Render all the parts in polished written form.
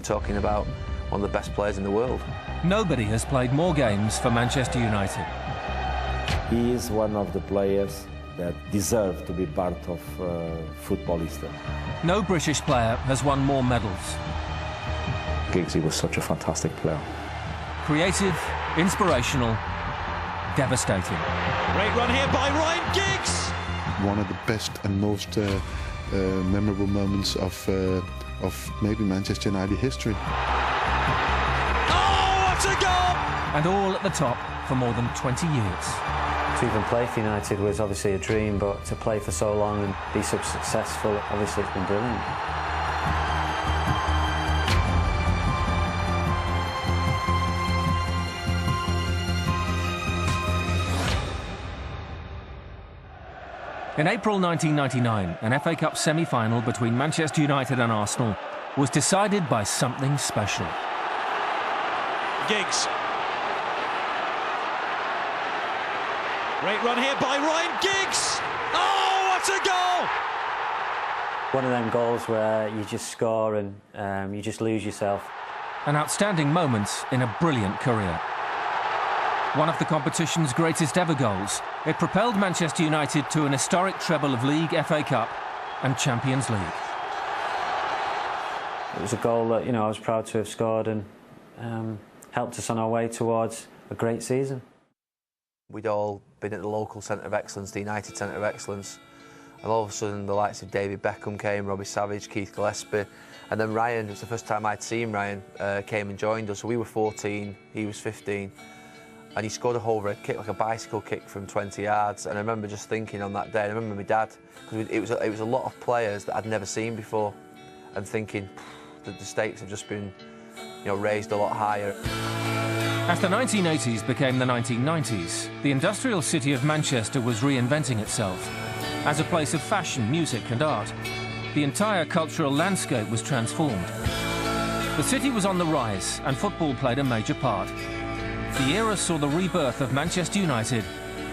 talking about one of the best players in the world. Nobody has played more games for Manchester United. He is one of the players that deserve to be part of football history. No British player has won more medals. Giggsy was such a fantastic player. Creative, inspirational, devastating. Great run here by Ryan Giggs! One of the best and most memorable moments of maybe Manchester United history. Oh, what a goal! And all at the top for more than 20 years. To even play for United was obviously a dream, but to play for so long and be so successful, obviously it's been brilliant. In April 1999, an FA Cup semi-final between Manchester United and Arsenal was decided by something special. Giggs. Great run here by Ryan Giggs! Oh, what a goal! One of them goals where you just score and you just lose yourself. An outstanding moment in a brilliant career. One of the competition's greatest ever goals, it propelled Manchester United to an historic treble of League, FA Cup and Champions League. It was a goal that, I was proud to have scored and helped us on our way towards a great season. We'd all been at the local centre of excellence, the United Centre of Excellence, and all of a sudden the likes of David Beckham came, Robbie Savage, Keith Gillespie, and then Ryan, it was the first time I'd seen Ryan, came and joined us. So we were 14, he was 15, and he scored a overhead kick, like a bicycle kick from 20 yards, and I remember just thinking on that day, I remember my dad, because it was a lot of players that I'd never seen before, and thinking that the stakes have just been, raised a lot higher. As the 1980s became the 1990s, the industrial city of Manchester was reinventing itself. As a place of fashion, music and art, the entire cultural landscape was transformed. The city was on the rise and football played a major part. The era saw the rebirth of Manchester United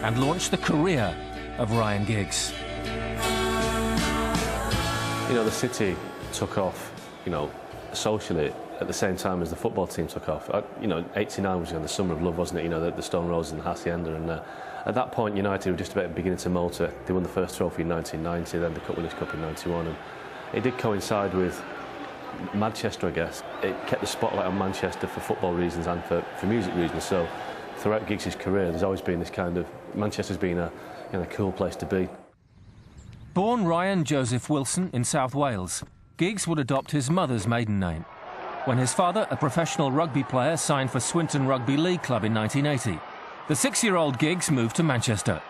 and launched the career of Ryan Giggs. The city took off, socially at the same time as the football team took off. 89 was the summer of love, wasn't it? The Stone Roses and the Hacienda, and at that point United were just about beginning to motor. They won the first trophy in 1990, then the Cup Winners' Cup in 91, and it did coincide with Manchester, I guess. It kept the spotlight on Manchester for football reasons and for music reasons. So throughout Giggs' career, there's always been this kind of Manchester's been a cool place to be. Born Ryan Joseph Wilson in South Wales, Giggs would adopt his mother's maiden name. When his father, a professional rugby player, signed for Swinton Rugby League Club in 1980, the 6-year-old Giggs moved to Manchester.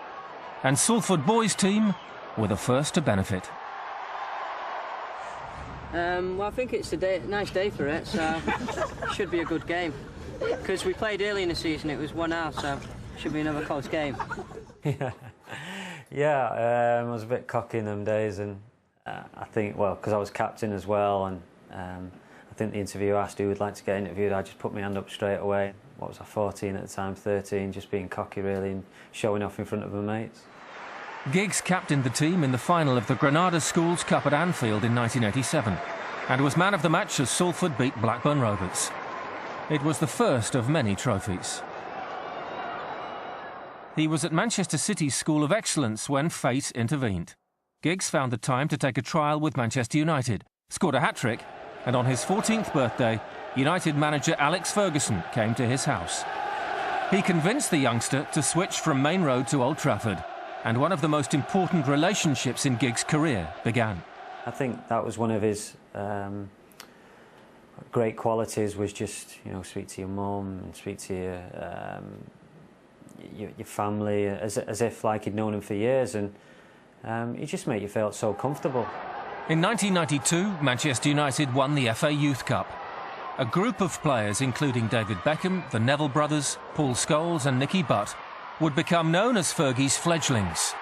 And Salford boys' team were the first to benefit. Well, I think it's a nice day for it, so it should be a good game. Because we played early in the season, it was 1-0, so it should be another close game. Yeah, I was a bit cocky in them days, and I think, because I was captain as well, and I think the interviewer asked who would like to get interviewed. I just put my hand up straight away. What was I, 14 at the time, 13, just being cocky really and showing off in front of my mates. Giggs captained the team in the final of the Granada Schools Cup at Anfield in 1987 and was man of the match as Salford beat Blackburn Rovers. It was the first of many trophies. He was at Manchester City's School of Excellence when fate intervened. Giggs found the time to take a trial with Manchester United, scored a hat-trick, and on his 14th birthday, United manager Alex Ferguson came to his house. He convinced the youngster to switch from Main Road to Old Trafford, and one of the most important relationships in Giggs' career began. I think that was one of his great qualities, was just, speak to your mum and speak to your family as if like you'd known him for years, and he just made you feel so comfortable. In 1992, Manchester United won the FA Youth Cup. A group of players, including David Beckham, the Neville brothers, Paul Scholes and Nicky Butt, would become known as Fergie's fledglings,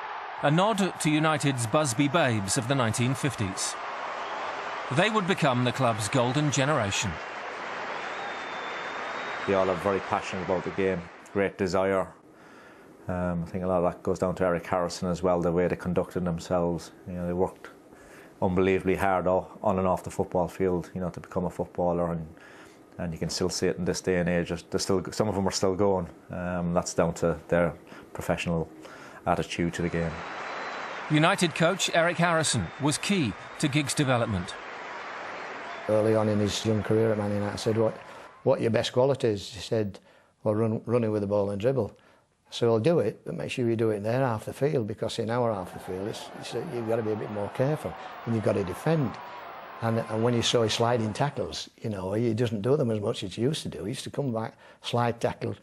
a nod to United's Busby Babes of the 1950s. They would become the club's golden generation. They all are very passionate about the game, great desire. I think a lot of that goes down to Eric Harrison as well, the way they conducted themselves. They worked unbelievably hard on and off the football field, you know, to become a footballer, and you can still see it in this day and age. Some of them are still going. That's down to their professional attitude to the game. United coach Eric Harrison was key to Giggs' development. Early on in his young career at Man United, I said, what are your best qualities? He said, well, running with the ball and dribble. So I'll do it, but make sure you do it in their half the field, because in our half the field, you've got to be a bit more careful, and you've got to defend. And when you saw his sliding tackles, you know, he doesn't do them as much as he used to do. He used to come back, slide tackle,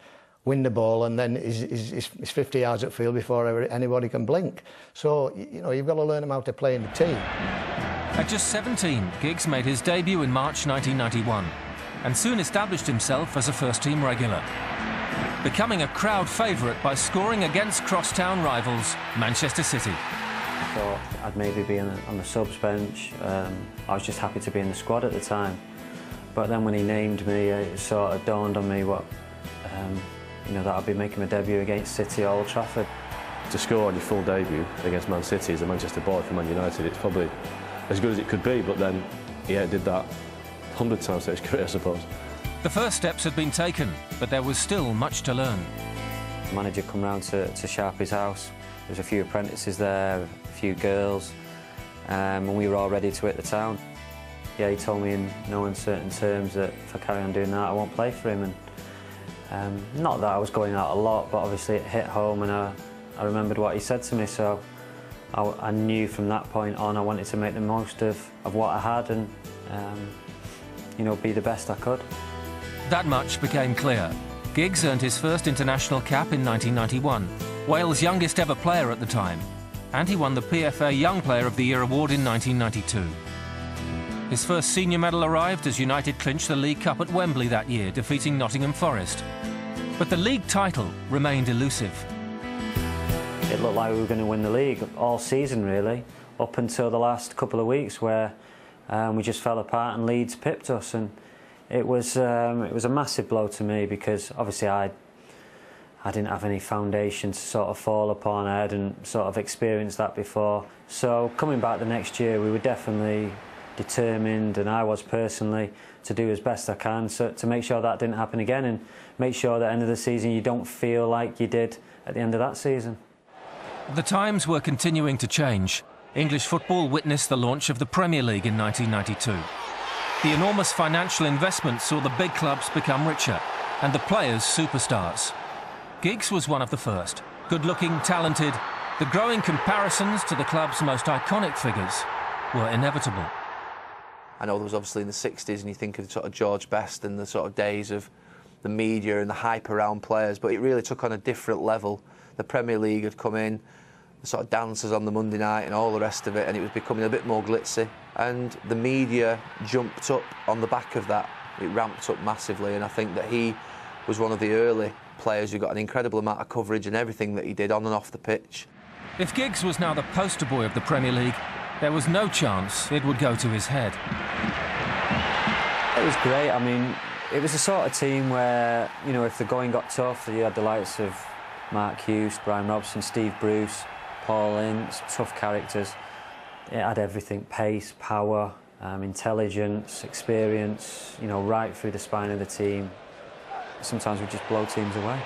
win the ball, and then he's 50 yards upfield before anybody can blink. So, you know, you've got to learn him how to play in the team. At just 17, Giggs made his debut in March 1991 and soon established himself as a first-team regular, becoming a crowd favourite by scoring against crosstown rivals Manchester City. I thought I'd maybe be on the subs bench. I was just happy to be in the squad at the time. But then when he named me, it sort of dawned on me what, you know, that I'd be making my debut against City at Old Trafford. To score on your full debut against Man City as a Manchester boy for Man United, it's probably as good as it could be, but then, yeah, it did that 100 times in his career, I suppose. The first steps had been taken, but there was still much to learn. The manager come round to Sharpie's house. There was a few apprentices there, a few girls, and we were all ready to hit the town. Yeah, he told me in no uncertain terms that if I carry on doing that, I won't play for him. And not that I was going out a lot, but obviously it hit home, and I remembered what he said to me, so I knew from that point on I wanted to make the most of what I had and, you know, be the best I could. That much became clear. Giggs earned his first international cap in 1991, Wales' youngest ever player at the time, and he won the PFA Young Player of the Year award in 1992. His first senior medal arrived as United clinched the League Cup at Wembley that year, defeating Nottingham Forest. But the league title remained elusive. It looked like we were going to win the league all season, really, up until the last couple of weeks where we just fell apart and Leeds pipped us. And it was a massive blow to me, because obviously I didn't have any foundation to sort of fall upon. I hadn't sort of experienced that before. So coming back the next year, we were definitely determined, and I was personally, to do as best I can to make sure that didn't happen again, and make sure that at the end of the season you don't feel like you did at the end of that season. The times were continuing to change. English football witnessed the launch of the Premier League in 1992. The enormous financial investment saw the big clubs become richer and the players superstars. Giggs was one of the first. Good-looking, talented, the growing comparisons to the club's most iconic figures were inevitable. I know there was obviously in the 60s, and you think of sort of George Best and the sort of days of the media and the hype around players, but it really took on a different level. The Premier League had come in, the sort of dancers on the Monday night and all the rest of it, and it was becoming a bit more glitzy. And the media jumped up on the back of that. It ramped up massively, and I think that he was one of the early players who got an incredible amount of coverage and everything that he did on and off the pitch. If Giggs was now the poster boy of the Premier League, there was no chance it would go to his head. It was great. I mean, it was the sort of team where, you know, if the going got tough, you had the likes of Mark Hughes, Brian Robson, Steve Bruce, Paul Ince, tough characters. It had everything: pace, power, intelligence, experience, you know, right through the spine of the team. Sometimes we just blow teams away.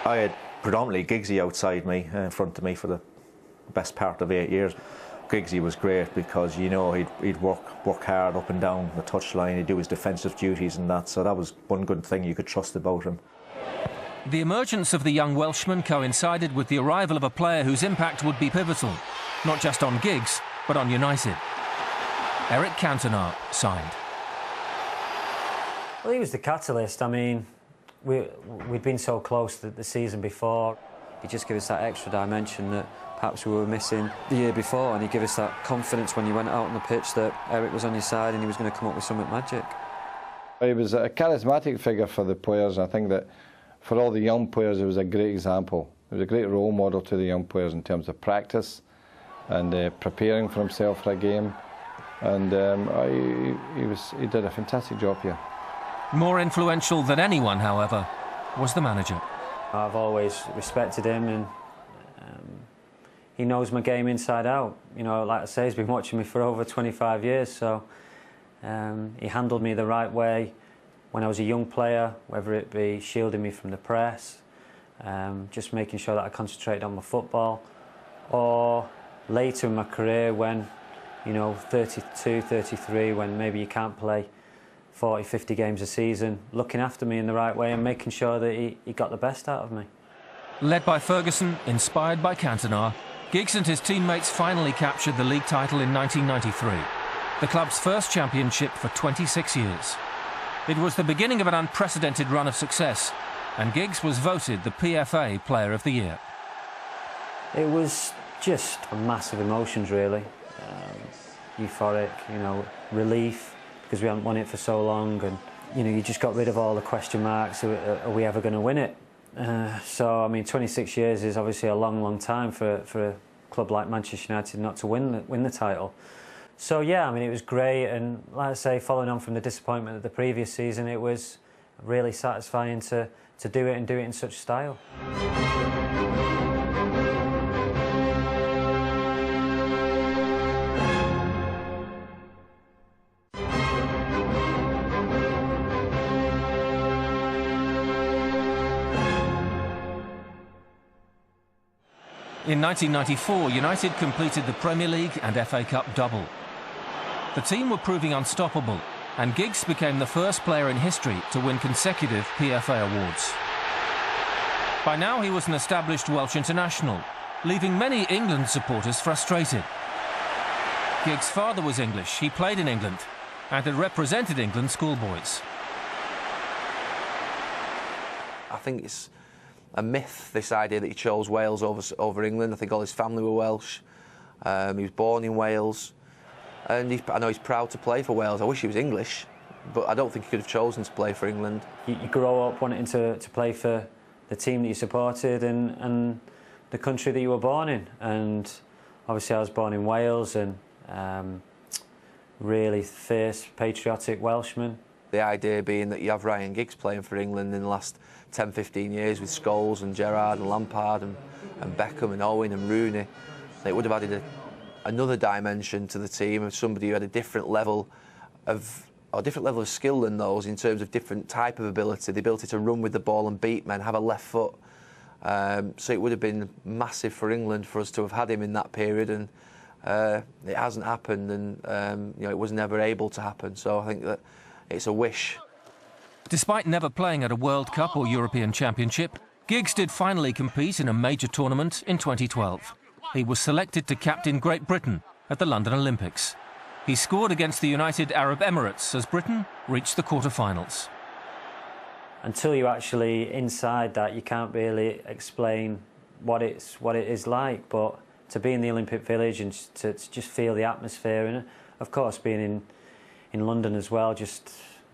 I had predominantly Giggsy outside me, in front of me for the best part of 8 years. Giggsy was great because, you know, he'd work hard up and down the touchline, he'd do his defensive duties and that, so that was one good thing you could trust about him. The emergence of the young Welshman coincided with the arrival of a player whose impact would be pivotal, not just on Giggs, but on United. Eric Cantona signed. Well, he was the catalyst. I mean, we'd been so close the season before. He just gave us that extra dimension that perhaps we were missing the year before, and he gave us that confidence when you went out on the pitch that Eric was on his side and he was going to come up with something magic. He was a charismatic figure for the players. I think that for all the young players, it was a great example. It was a great role model to the young players in terms of practice and preparing for himself for a game. And he did a fantastic job here. More influential than anyone, however, was the manager. I've always respected him, and he knows my game inside out. You know, like I say, he's been watching me for over 25 years, so he handled me the right way when I was a young player, whether it be shielding me from the press, just making sure that I concentrated on my football, or later in my career when, you know, 32, 33, when maybe you can't play 40, 50 games a season, looking after me in the right way and making sure that he got the best out of me. Led by Ferguson, inspired by Cantona, Giggs and his teammates finally captured the league title in 1993, the club's first championship for 26 years. It was the beginning of an unprecedented run of success, and Giggs was voted the PFA Player of the Year. It was just massive emotions, really. Euphoric, you know, relief, because we hadn't won it for so long, and you know, you just got rid of all the question marks. Are we ever going to win it? So I mean, 26 years is obviously a long, long time for a club like Manchester United not to win the title. So yeah, I mean, it was great, and like I say, following on from the disappointment of the previous season, it was really satisfying to do it and do it in such style. In 1994, United completed the Premier League and FA Cup double. The team were proving unstoppable, and Giggs became the first player in history to win consecutive PFA awards. By now, he was an established Welsh international, leaving many England supporters frustrated. Giggs' father was English, he played in England, and had represented England schoolboys. I think it's a myth, this idea that he chose Wales over England. I think all his family were Welsh. He was born in Wales, and I know he's proud to play for Wales. I wish he was English, but I don't think he could have chosen to play for England. You grow up wanting to play for the team that you supported and the country that you were born in, and obviously I was born in Wales, and really fierce, patriotic Welshman. The idea being that you have Ryan Giggs playing for England in the last 10, 15 years with Scholes and Gerrard and Lampard and Beckham and Owen and Rooney, it would have added another dimension to the team of somebody who had a different level of skill than those, in terms of different type of ability, the ability to run with the ball and beat men, have a left foot. So it would have been massive for England for us to have had him in that period, and it hasn't happened, and you know, it was never able to happen. So I think that it's a wish. Despite never playing at a World Cup or European Championship, Giggs did finally compete in a major tournament in 2012. He was selected to captain Great Britain at the London Olympics. He scored against the United Arab Emirates as Britain reached the quarter-finals. Until you're actually inside that, you can't really explain what it is like, but to be in the Olympic Village and to just feel the atmosphere, and of course being in London as well,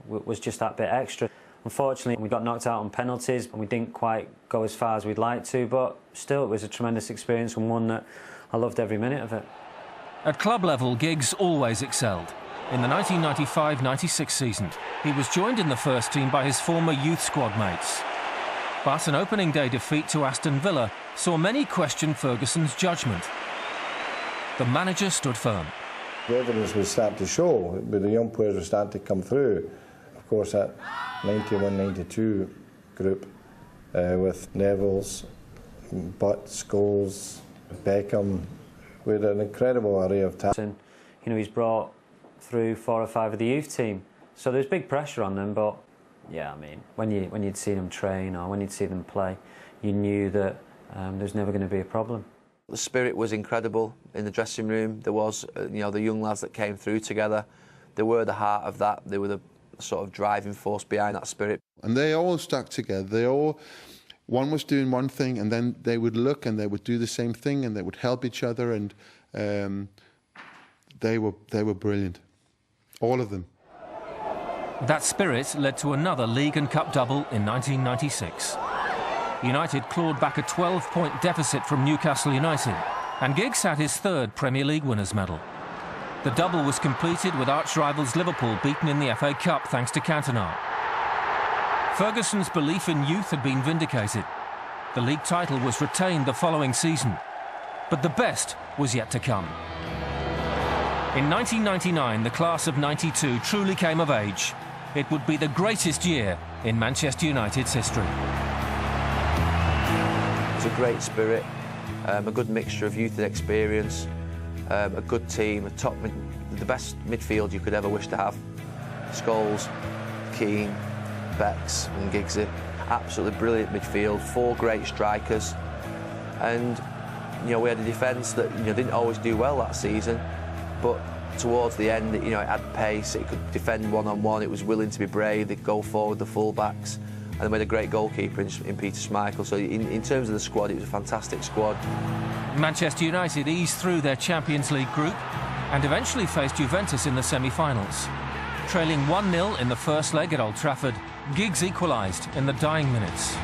was just that bit extra. Unfortunately, we got knocked out on penalties and we didn't quite go as far as we'd like to, but still it was a tremendous experience, and one that I loved every minute of it. At club level, Giggs always excelled. In the 1995-96 season, he was joined in the first team by his former youth squad mates. But an opening day defeat to Aston Villa saw many question Ferguson's judgment. The manager stood firm. The evidence was starting to show, but the young players were starting to come through. Of course, that 91-92 group with Neville's, Butt, Scholes, Beckham, with an incredible array of talent. You know, he's brought through 4 or 5 of the youth team, so there's big pressure on them. But yeah, I mean, when you'd see them train or when you'd see them play, you knew that there's never going to be a problem. The spirit was incredible in the dressing room. There was, you know, the young lads that came through together. They were the heart of that. They were the sort of driving force behind that spirit. And they all stuck together. One was doing one thing, and then they would look and they would do the same thing, and they would help each other, and they were brilliant, all of them. That spirit led to another league and cup double in 1996. United clawed back a 12-point deficit from Newcastle United, and Giggs had his 3rd Premier League winners' medal. The double was completed with arch-rivals Liverpool beaten in the FA Cup thanks to Cantona. Ferguson's belief in youth had been vindicated. The league title was retained the following season. But the best was yet to come. In 1999, the class of '92 truly came of age. It would be the greatest year in Manchester United's history. It's a great spirit, a good mixture of youth and experience, a good team, the best midfield you could ever wish to have. Scholes, Keane, Becks and Giggsy. Absolutely brilliant midfield, 4 great strikers. And we had a defence that didn't always do well that season, but towards the end, it had pace, it could defend one-on-one, it was willing to be brave, it could go forward, the full-backs, and they made a great goalkeeper in Peter Schmeichel. So in terms of the squad, it was a fantastic squad. Manchester United eased through their Champions League group and eventually faced Juventus in the semi-finals. Trailing 1-0 in the first leg at Old Trafford, Giggs equalised in the dying minutes.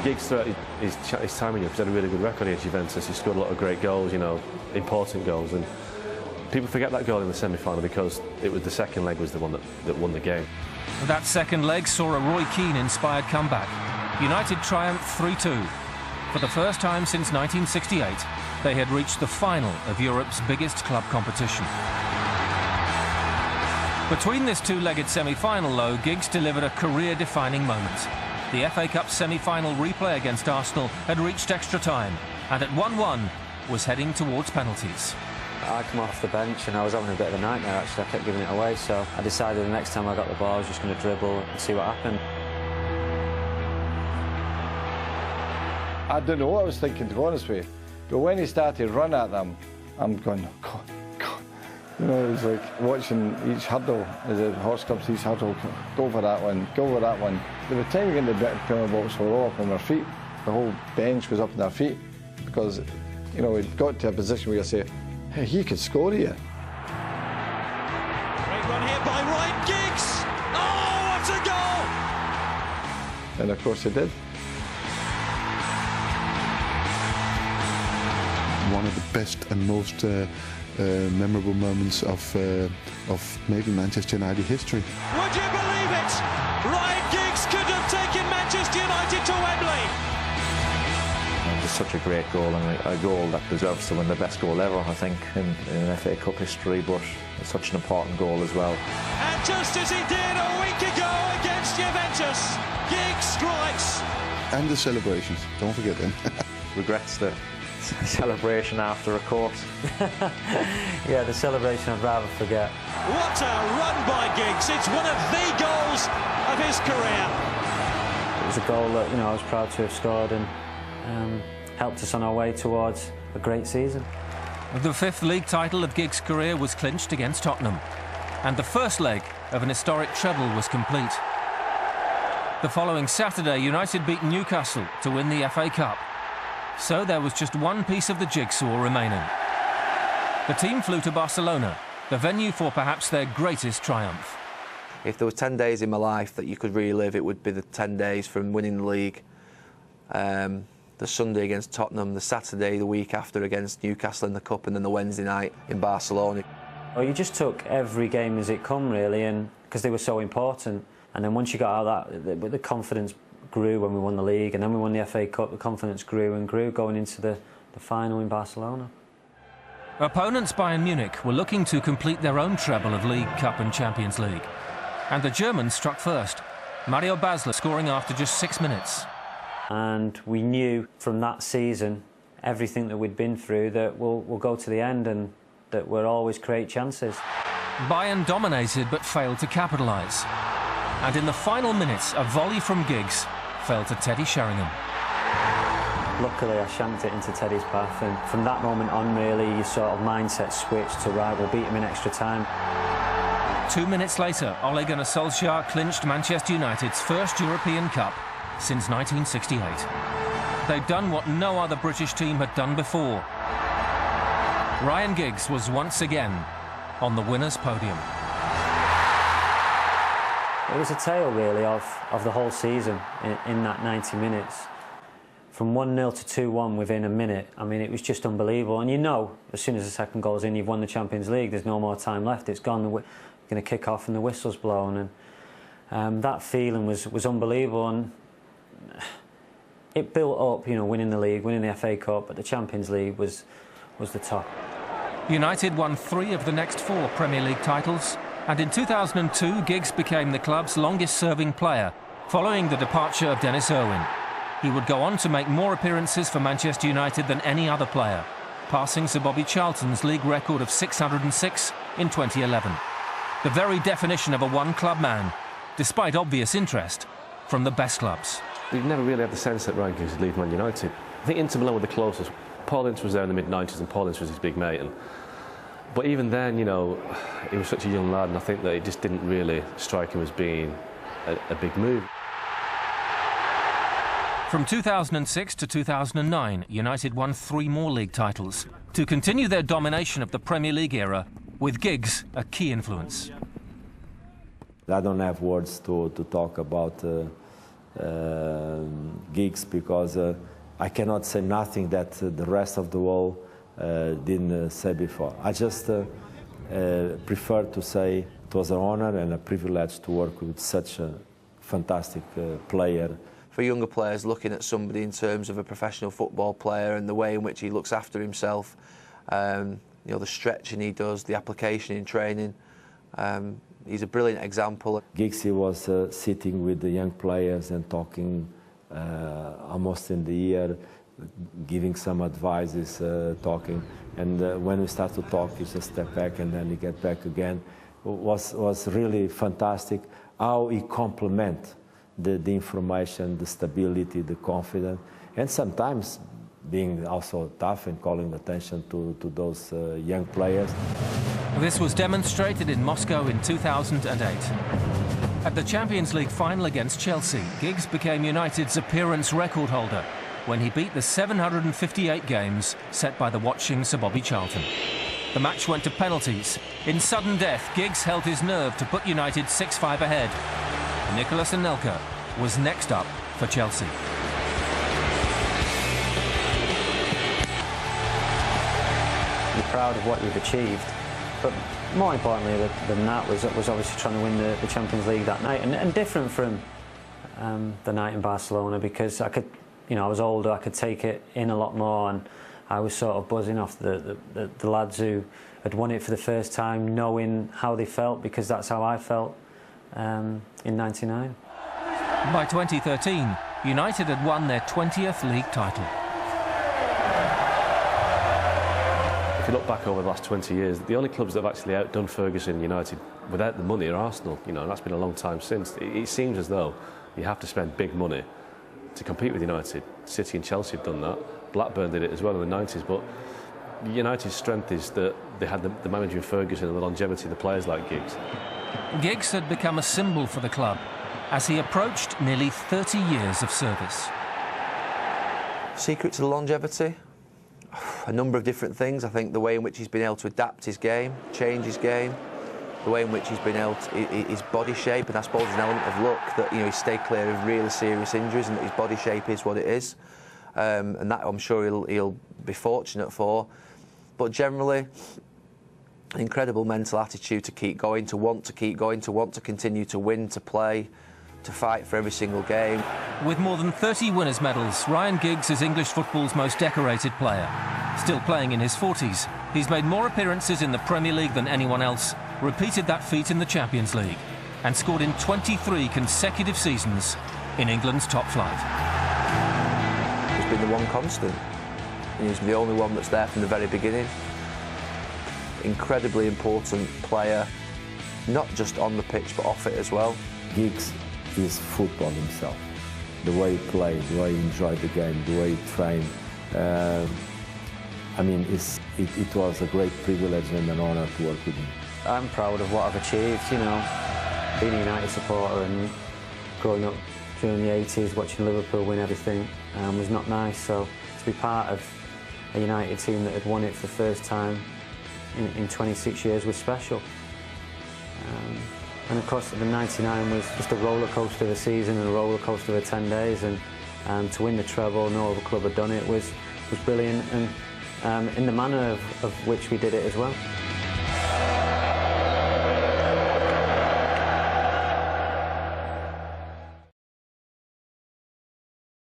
Giggs, throughout his time in Europe, he's had a really good record against Juventus. He scored a lot of great goals, important goals. And people forget that goal in the semi-final because it was the second leg was the one that won the game. That second leg saw a Roy Keane-inspired comeback. United triumphed 3-2. For the first time since 1968, they had reached the final of Europe's biggest club competition. Between this two-legged semi-final, though, Giggs delivered a career-defining moment. The FA Cup semi-final replay against Arsenal had reached extra time, and at 1-1 was heading towards penalties. I come off the bench and I was having a bit of a nightmare, actually. I kept giving it away, so I decided the next time I got the ball I was just going to dribble and see what happened. I don't know what I was thinking, to be honest with you, but when he started to run at them, I'm going, oh, God, God. It was like watching each hurdle, as the horse comes to each hurdle, go for that one, go for that one. By the time we get in the penalty box, we were all up on our feet. The whole bench was up on their feet because, we'd got to a position where you say, hey, he could score here. Great run here by Ryan Giggs. Oh, what a goal! And of course he did. One of the best and most memorable moments of maybe Manchester United history. Would you believe it? Ryan Giggs could have taken Manchester United to Wembley. It was such a great goal, and a goal that deserves to win the best goal ever, I think, in FA Cup history, but it's such an important goal as well. And just as he did a week ago against Juventus, Giggs strikes. And the celebrations, don't forget them. Regrets the celebration after, of course. Yeah, the celebration I'd rather forget. What a run by Giggs. It's one of the goals of his career. It was a goal that, I was proud to have scored and helped us on our way towards a great season. The 5th league title of Giggs' career was clinched against Tottenham, and the first leg of an historic treble was complete. The following Saturday, United beat Newcastle to win the FA Cup. So there was just one piece of the jigsaw remaining. The team flew to Barcelona, the venue for perhaps their greatest triumph. If there were 10 days in my life that you could relive, it would be the 10 days from winning the league. The Sunday against Tottenham, the Saturday the week after against Newcastle in the Cup, and then the Wednesday night in Barcelona. Well, you just took every game as it come, really, and because they were so important. And then once you got out of that, the confidence grew when we won the league, and then we won the FA Cup, the confidence grew and grew going into the final in Barcelona. Opponents Bayern Munich were looking to complete their own treble of League, Cup and Champions League. And the Germans struck first, Mario Basler scoring after just 6 minutes. And we knew from that season, everything that we'd been through, that we'll go to the end and that we'll always create chances. Bayern dominated but failed to capitalise. And in the final minutes, a volley from Giggs fell to Teddy Sheringham. Luckily, I shanked it into Teddy's path, and from that moment on, really, your sort of mindset switched to, right, we'll beat him in extra time. 2 minutes later, Ole Gunnar Solskjaer clinched Manchester United's first European Cup since 1968. They'd done what no other British team had done before. Ryan Giggs was once again on the winner's podium. It was a tale, really, of the whole season in that 90 minutes. From 1-0 to 2-1 within a minute, I mean, it was just unbelievable. And as soon as the second goal's in, you've won the Champions League, there's no more time left, it's gone, we're going to kick off and the whistle's blown. And that feeling was unbelievable. And it built up, you know, winning the league, winning the FA Cup, but the Champions League was the top. United won 3 of the next 4 Premier League titles, and in 2002 Giggs became the club's longest-serving player, following the departure of Dennis Irwin. He would go on to make more appearances for Manchester United than any other player, passing Sir Bobby Charlton's league record of 606 in 2011. The very definition of a one-club man, despite obvious interest from the best clubs. We've never really had the sense that Ryan Giggs would leave Man United. I think Inter Milan were the closest. Paul Ince was there in the mid-90s, and Paul Ince was his big mate. But even then, you know, he was such a young lad, and I think that it just didn't really strike him as being a big move. From 2006 to 2009, United won 3 more league titles to continue their domination of the Premier League era, with Giggs a key influence. I don't have words to talk about Giggs, because I cannot say nothing that the rest of the world didn't say before. I just prefer to say it was an honor and a privilege to work with such a fantastic player. For younger players, looking at somebody in terms of a professional football player and the way in which he looks after himself, you know, the stretching he does, the application in training, he's a brilliant example. Giggsy was sitting with the young players and talking almost in the ear, giving some advices, talking. And when we start to talk, he just step back and then he get back again. Was really fantastic how he complement the information, the stability, the confidence, and sometimes being also tough and calling attention to those young players. This was demonstrated in Moscow in 2008. At the Champions League final against Chelsea, Giggs became United's appearance record holder when he beat the 758 games set by the watching Sir Bobby Charlton. The match went to penalties. In sudden death, Giggs held his nerve to put United 6-5 ahead. Nicolas Anelka was next up for Chelsea. You're proud of what you've achieved, but more importantly than that was obviously trying to win the Champions League that night, and different from the night in Barcelona, because I could, you know, I was older, I could take it in a lot more, and I was sort of buzzing off the lads who had won it for the first time, knowing how they felt, because that's how I felt in '99. By 2013, United had won their 20th league title. If you look back over the last 20 years, the only clubs that have actually outdone Ferguson and United without the money are Arsenal. You know, and that's been a long time since. It seems as though you have to spend big money to compete with United. City and Chelsea have done that. Blackburn did it as well in the 90s, but United's strength is that they had the manager in Ferguson and the longevity of the players like Giggs. Giggs had become a symbol for the club as he approached nearly 30 years of service. Secret to the longevity? A number of different things. I think the way in which he's been able to adapt his game, change his game, the way in which he's been able to, his body shape, and I suppose there's an element of luck that, you know, he stayed clear of really serious injuries and that his body shape is what it is. And that I'm sure he'll be fortunate for. But generally, an incredible mental attitude to keep going, to want to keep going, to want to continue to win, to play, to fight for every single game. With more than 30 winners' medals, Ryan Giggs is English football's most decorated player. Still playing in his 40s, he's made more appearances in the Premier League than anyone else, repeated that feat in the Champions League, and scored in 23 consecutive seasons in England's top flight. He's been the one constant. He's the only one that's there from the very beginning. Incredibly important player, not just on the pitch but off it as well. Giggs is football himself. The way he played, the way he enjoyed the game, the way he trained. I mean, it was a great privilege and an honour to work with him. I'm proud of what I've achieved, you know, being a United supporter and growing up during the 80s, watching Liverpool win everything was not nice, so to be part of a United team that had won it for the first time in 26 years was special. And of course the 99 was just a roller coaster of a season and a roller coaster of 10 days, and to win the treble, no other club had done it, was brilliant, and in the manner of which we did it as well.